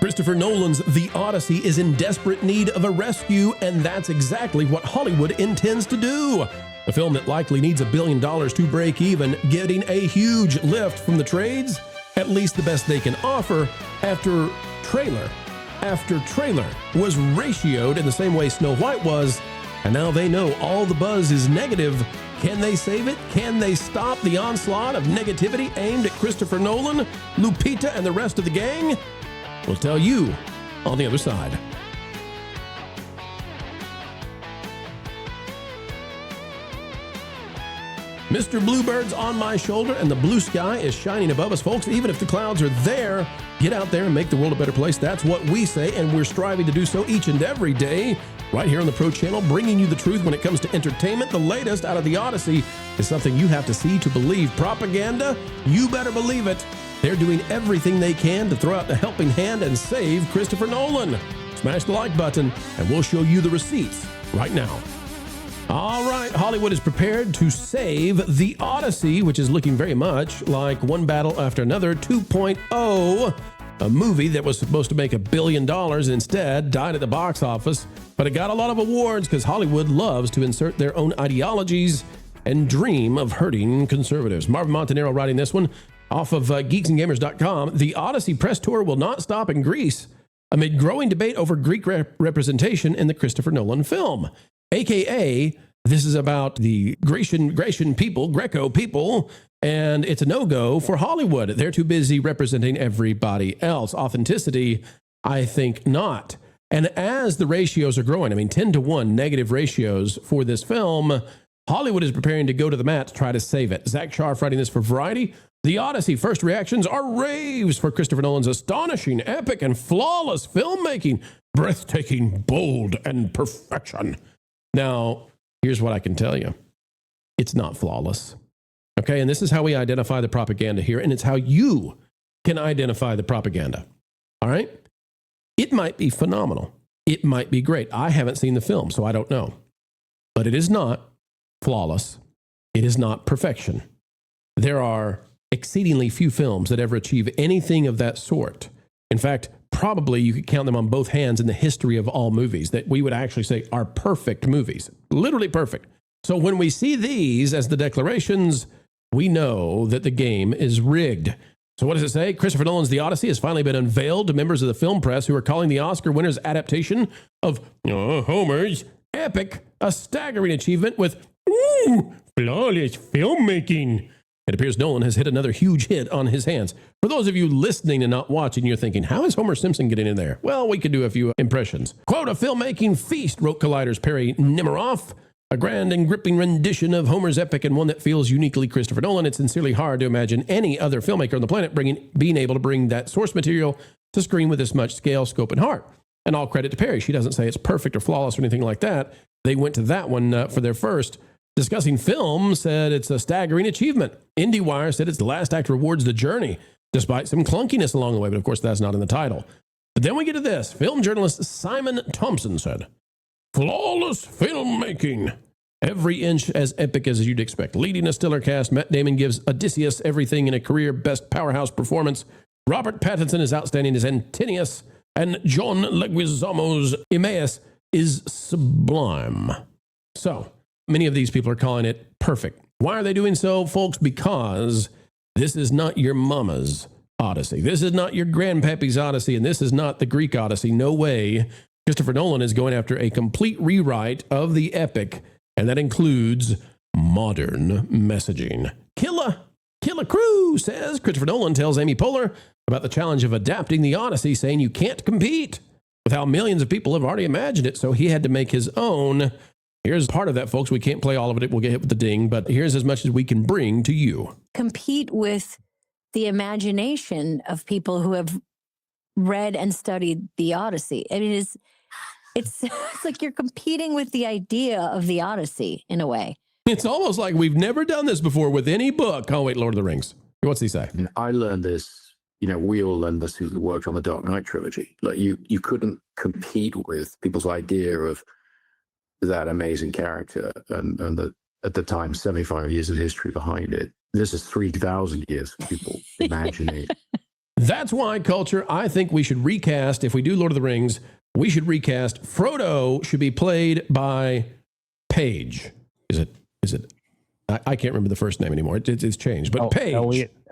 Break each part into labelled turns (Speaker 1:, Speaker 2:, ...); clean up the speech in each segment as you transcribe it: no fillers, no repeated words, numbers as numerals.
Speaker 1: Christopher Nolan's The Odyssey is in desperate need of a rescue, and that's exactly what Hollywood intends to do. A film that likely needs $1 billion to break even, getting a huge lift from the trades, at least the best they can offer, after trailer was ratioed in the same way Snow White was, and now they know all the buzz is negative. Can they save it? Can they stop the onslaught of negativity aimed at Christopher Nolan, Lupita, and the rest of the gang? We'll tell you on the other side. Mr. Bluebird's on my shoulder, and the blue sky is shining above us, folks. Even if the clouds are there, get out there and make the world a better place. That's what we say, and we're striving to do so each and every day, right here on the Pro Channel, bringing you the truth when it comes to entertainment. The latest out of the Odyssey is something you have to see to believe. Propaganda? You better believe it. They're doing everything they can to throw out the helping hand and save Christopher Nolan. Smash the like button, and we'll show you the receipts right now. All right, Hollywood is prepared to save The Odyssey, which is looking very much like One Battle After Another 2.0, a movie that was supposed to make $1 billion and instead died at the box office. But it got a lot of awards because Hollywood loves to insert their own ideologies and dream of hurting conservatives. Marvin Montanaro writing this one off of geeksandgamers.com. The Odyssey press tour will not stop in Greece amid growing debate over Greek representation in the Christopher Nolan film. AKA, this is about the Grecian people, Greco people, and it's a no-go for Hollywood. They're too busy representing everybody else. Authenticity, I think not. And as the ratios are growing, 10-1 negative ratios for this film, Hollywood is preparing to go to the mat to try to save it. Zach Scharf writing this for Variety. The Odyssey first reactions are raves for Christopher Nolan's astonishing, epic, and flawless filmmaking. Breathtaking, bold, and perfection. Now, here's what I can tell you. It's not flawless. Okay, and this is how we identify the propaganda here, and it's how you can identify the propaganda. All right? It might be phenomenal. It might be great. I haven't seen the film, so I don't know. But it is not flawless. It is not perfection. There are exceedingly few films that ever achieve anything of that sort. In fact, probably you could count them on both hands in the history of all movies that we would actually say are perfect movies, literally perfect. So when we see these as the declarations, we know that the game is rigged. So what does it say? Christopher Nolan's The Odyssey has finally been unveiled to members of the film press who are calling the Oscar winner's adaptation of Homer's epic a staggering achievement with flawless filmmaking. It appears Nolan has hit another huge hit on his hands. For those of you listening and not watching, you're thinking, how is Homer Simpson getting in there? Well, we could do a few impressions. Quote, a filmmaking feast, wrote Collider's Perry Nemiroff. A grand and gripping rendition of Homer's epic and one that feels uniquely Christopher Nolan. It's sincerely hard to imagine any other filmmaker on the planet being able to bring that source material to screen with this much scale, scope, and heart. And all credit to Perry. She doesn't say it's perfect or flawless or anything like that. They went to that one for their first. Discussing Film said it's a staggering achievement. IndieWire said it's the last act rewards the journey, despite some clunkiness along the way. But of course, that's not in the title. But then we get to this. Film journalist Simon Thompson said, flawless filmmaking. Every inch as epic as you'd expect. Leading a stellar cast, Matt Damon gives Odysseus everything in a career best powerhouse performance. Robert Pattinson is outstanding as Antinius. And John Leguizamo's Emmaus is sublime. So, many of these people are calling it perfect. Why are they doing so, folks? Because this is not your mama's Odyssey. This is not your grandpappy's Odyssey, and this is not the Greek Odyssey. No way. Christopher Nolan is going after a complete rewrite of the epic, and that includes modern messaging. Killa Crew says Christopher Nolan tells Amy Poehler about the challenge of adapting the Odyssey, saying you can't compete with how millions of people have already imagined it, so he had to make his own. Here's part of that, folks. We can't play all of it. We'll get hit with the ding, but here's as much as we can bring to you.
Speaker 2: Compete with the imagination of people who have read and studied the Odyssey. I mean, it's like you're competing with the idea of the Odyssey in a way.
Speaker 1: It's almost like we've never done this before with any book. Oh, wait, Lord of the Rings. What's he say?
Speaker 3: I learned this, we all learned this who worked on the Dark Knight trilogy. Like you couldn't compete with people's idea of that amazing character and the, at the time, 75 years of history behind it. This is 3,000 years for people imagining.
Speaker 1: That's why, Culture, I think we should recast, if we do Lord of the Rings, we should recast. Frodo should be played by Paige. Is it? I can't remember the first name anymore. It's changed, but Paige.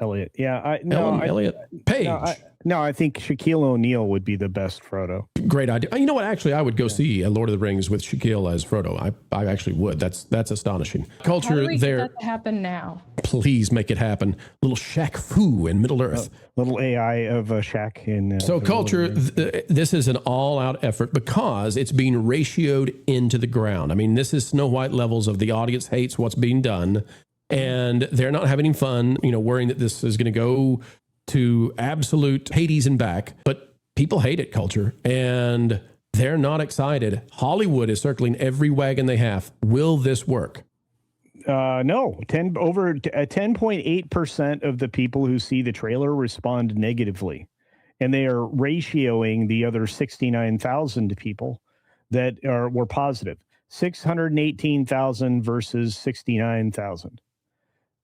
Speaker 4: Elliot. Yeah.
Speaker 1: Elliot. Paige.
Speaker 4: I think Shaquille O'Neal would be the best Frodo.
Speaker 1: Great idea. You know what? Actually, I would go see a Lord of the Rings with Shaquille as Frodo. I actually would. That's astonishing. Culture.
Speaker 5: How do we
Speaker 1: there.
Speaker 5: get that to happen now?
Speaker 1: Please make it happen. Little Shaq Fu in Middle Earth.
Speaker 4: Little AI of Shaq in.
Speaker 1: So Culture. This is an all-out effort because it's being ratioed into the ground. I mean, this is Snow White levels of the audience hates what's being done, and they're not having fun. Worrying that this is going to go to absolute Hades and back, but people hate it, Culture, and they're not excited. Hollywood is circling every wagon they have. Will this work?
Speaker 4: No. 10.8% of the people who see the trailer respond negatively, and they are ratioing the other 69,000 people that were positive. 618,000 versus 69,000.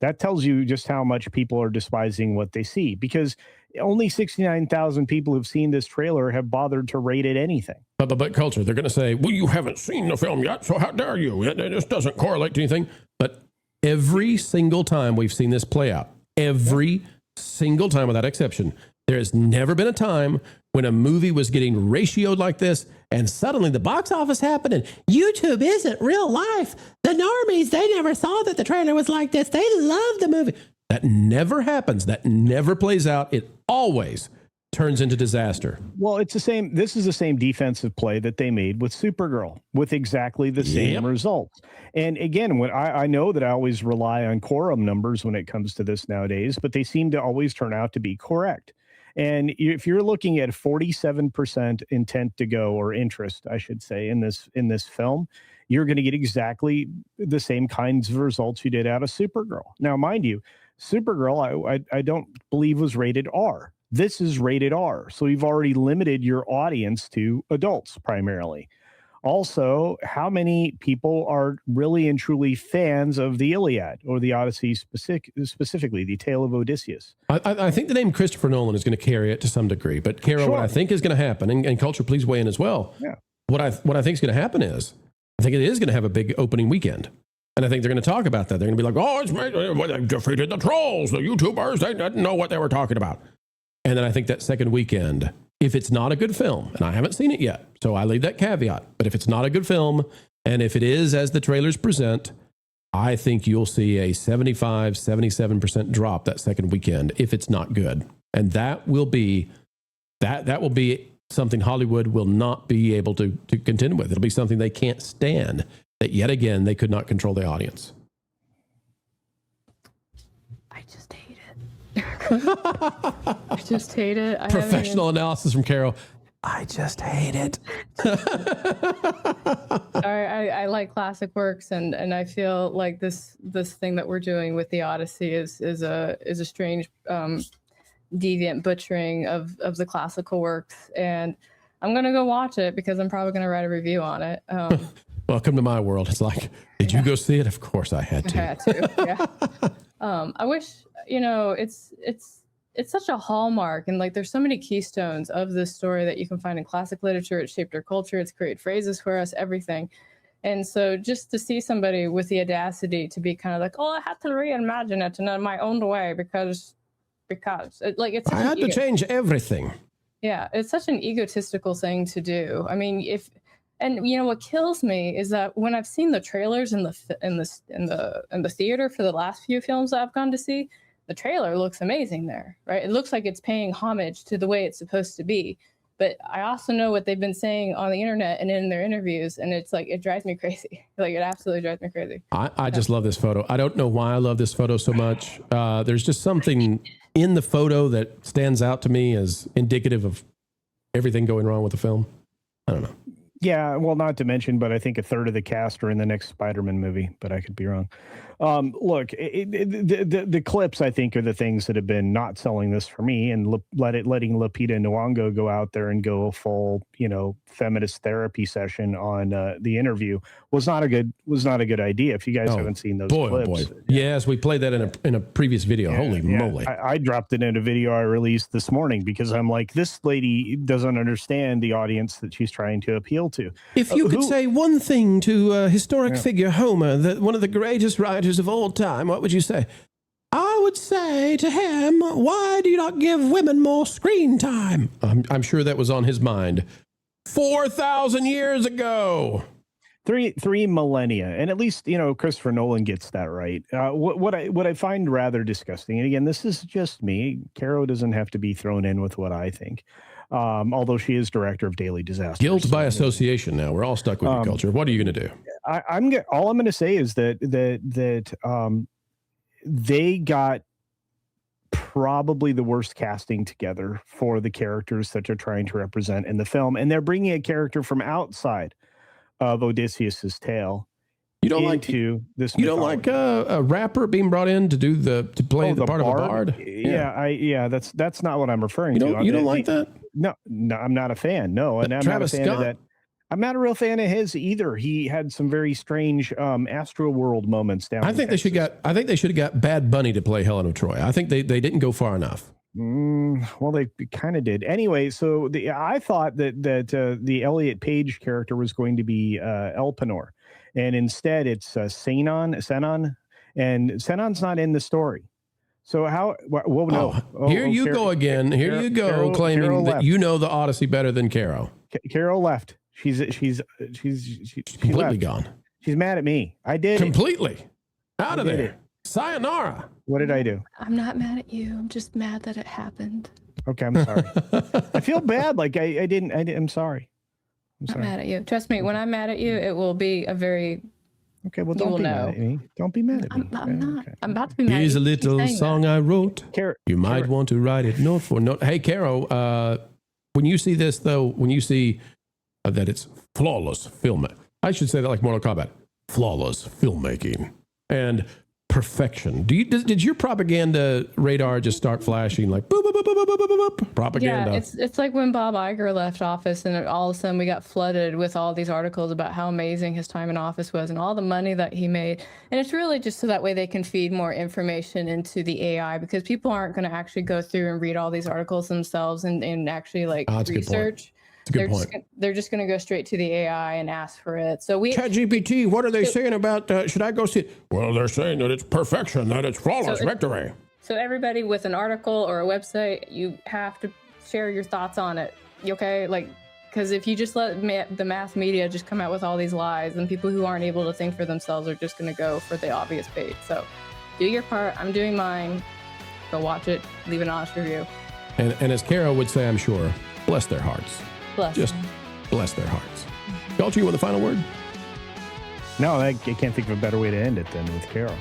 Speaker 4: That tells you just how much people are despising what they see, because only 69,000 people who've seen this trailer have bothered to rate it anything.
Speaker 1: But Culture, they're going to say, well, you haven't seen the film yet, so how dare you? It just doesn't correlate to anything. But every single time we've seen this play out, every single time without exception, there has never been a time when a movie was getting ratioed like this, and suddenly the box office happened, and YouTube isn't real life. The normies, they never saw that the trailer was like this. They love the movie. That never happens. That never plays out. It always turns into disaster.
Speaker 4: Well, it's the same. This is the same defensive play that they made with Supergirl, with exactly the same results. And again, when I know that I always rely on quorum numbers when it comes to this nowadays, but they seem to always turn out to be correct. And if you're looking at 47% intent to go, or interest, I should say, in this film, you're going to get exactly the same kinds of results you did out of Supergirl. Now, mind you, Supergirl, I don't believe was rated R. This is rated R. So you've already limited your audience to adults primarily. Also, how many people are really and truly fans of the Iliad or the Odyssey, specifically the Tale of Odysseus?
Speaker 1: I think the name Christopher Nolan is going to carry it to some degree. But Carol, what I think is going to happen, and Culture, please weigh in as well.
Speaker 4: Yeah.
Speaker 1: What I think is going to happen is, I think it is going to have a big opening weekend. And I think they're going to talk about that. They're going to be like, oh, they defeated the trolls, the YouTubers, they didn't know what they were talking about. And then I think that second weekend, if it's not a good film, and I haven't seen it yet, so I leave that caveat, but if it's not a good film, and if it is as the trailers present, I think you'll see a 75, 77% drop that second weekend if it's not good. And that will be something Hollywood will not be able to contend with. It'll be something they can't stand, that yet again, they could not control the audience.
Speaker 5: I just hate it. I just hate it.
Speaker 1: Professional analysis from Carol. I just hate it.
Speaker 5: I like classic works, and I feel like this thing that we're doing with the Odyssey is a strange deviant butchering of the classical works, and I'm gonna go watch it because I'm probably gonna write a review on it.
Speaker 1: Welcome to my world. It's like, did you go see it? Of course I had to.
Speaker 5: I had to. Yeah. I wish, it's such a hallmark, and like there's so many keystones of this story that you can find in classic literature. It shaped our culture. It's created phrases for us, everything. And so just to see somebody with the audacity to be kind of like, oh, I had to reimagine it in my own way because it's
Speaker 1: I had to change everything.
Speaker 5: Yeah, it's such an egotistical thing to do. I mean, what kills me is that when I've seen the trailers in the theater for the last few films that I've gone to see, the trailer looks amazing there, right? It looks like it's paying homage to the way it's supposed to be. But I also know what they've been saying on the internet and in their interviews, and it's like, it drives me crazy. Like, it absolutely drives me crazy.
Speaker 1: I just love this photo. I don't know why I love this photo so much. There's just something in the photo that stands out to me as indicative of everything going wrong with the film. I don't know.
Speaker 4: Yeah, well, not to mention, but I think a third of the cast are in the next Spider-Man movie, but I could be wrong. Look, the clips, I think, are the things that have been not selling this for me, and letting Lupita Nyong'o go out there and go a full, feminist therapy session on the interview was not a good idea. If you guys haven't seen those clips.
Speaker 1: Yes, we played that in a previous video. Holy moly.
Speaker 4: I dropped it in a video I released this morning because I'm like, this lady doesn't understand the audience that she's trying to appeal to.
Speaker 1: If you could say one thing to historic figure Homer, one of the greatest writers of all time, what would you say? I would say to him, why do you not give women more screen time? I'm sure that was on his mind 4,000 years ago.
Speaker 4: Three millennia, and at least Christopher Nolan gets that right. What I find rather disgusting, and again, this is just me. Caro doesn't have to be thrown in with what I think, although she is director of Daily Disasters.
Speaker 1: Guilt by association. Now we're all stuck with your culture. What are you going to do?
Speaker 4: All I'm going to say is that they got probably the worst casting together for the characters that they're trying to represent in the film, and they're bringing a character from outside of Odysseus's tale. You don't like a
Speaker 1: rapper being brought in to play the part
Speaker 4: bard?
Speaker 1: Of a bard?
Speaker 4: Yeah. That's not what I'm referring to.
Speaker 1: You don't like that?
Speaker 4: No, I'm not a fan. No, and I'm
Speaker 1: Travis
Speaker 4: not a fan
Speaker 1: Scott?
Speaker 4: of that. I'm not a real fan of his either. He had some very strange Astro World moments down.
Speaker 1: I think they should have got Bad Bunny to play Helen of Troy. I think they didn't go far enough.
Speaker 4: Well, they kind of did. Anyway, so I thought that the Elliot Page character was going to be Elpenor, and instead it's Senon, and Senon's not in the story. So how? Well, no.
Speaker 1: Here you go again. Here you go, claiming that you know the Odyssey better than Caro.
Speaker 4: Caro left. She's
Speaker 1: completely
Speaker 4: left.
Speaker 1: gone.
Speaker 4: She's mad at me. I did
Speaker 1: completely out of there. Sayonara.
Speaker 4: What did I do?
Speaker 5: I'm not mad at you. I'm just mad that it happened.
Speaker 4: Okay, I'm sorry. I feel bad. Like I didn't. I'm sorry. I'm sorry.
Speaker 5: I'm mad at you. Trust me. When I'm mad at you, it will be a very.
Speaker 4: Okay, well, don't be mad at me. Don't be mad at me.
Speaker 5: I'm not.
Speaker 4: Okay.
Speaker 5: I'm about to be mad.
Speaker 1: Here's a little song I wrote. You might want to write it note for note. Hey, Caro, when you see this, though, when you see that it's flawless filmmaking, I should say that like Mortal Kombat, flawless filmmaking and perfection. Did your propaganda radar just start flashing like boop, boop, boop, boop, boop, boop, boop, propaganda?
Speaker 5: Yeah, it's like when Bob Iger left office and all of a sudden we got flooded with all these articles about how amazing his time in office was and all the money that he made. And it's really just so that way they can feed more information into the AI, because people aren't going to actually go through and read all these articles themselves and actually like research. They're just going to go straight to the AI and ask for it. So
Speaker 1: ChatGPT, what are they saying about? Should I go see it? Well, they're saying that it's perfection, that it's flawless victory.
Speaker 5: So everybody with an article or a website, you have to share your thoughts on it. Okay, because if you just let the mass media just come out with all these lies, then people who aren't able to think for themselves are just going to go for the obvious bait. So do your part. I'm doing mine. Go watch it. Leave an honest review.
Speaker 1: And as Caro would say, I'm sure, bless their hearts. Just bless their hearts. Culture, you want the final word?
Speaker 4: No, I can't think of a better way to end it than with Caro.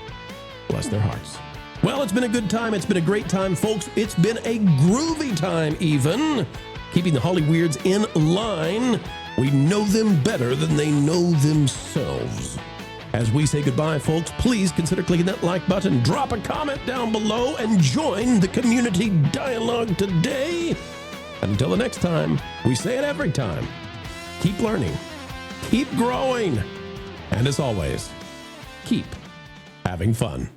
Speaker 1: Bless their hearts. Well, it's been a good time. It's been a great time, folks. It's been a groovy time, even. Keeping the Holly Weirds in line. We know them better than they know themselves. As we say goodbye, folks, please consider clicking that like button, drop a comment down below, and join the community dialogue today. And until the next time, we say it every time. Keep learning. Keep growing. And as always, keep having fun.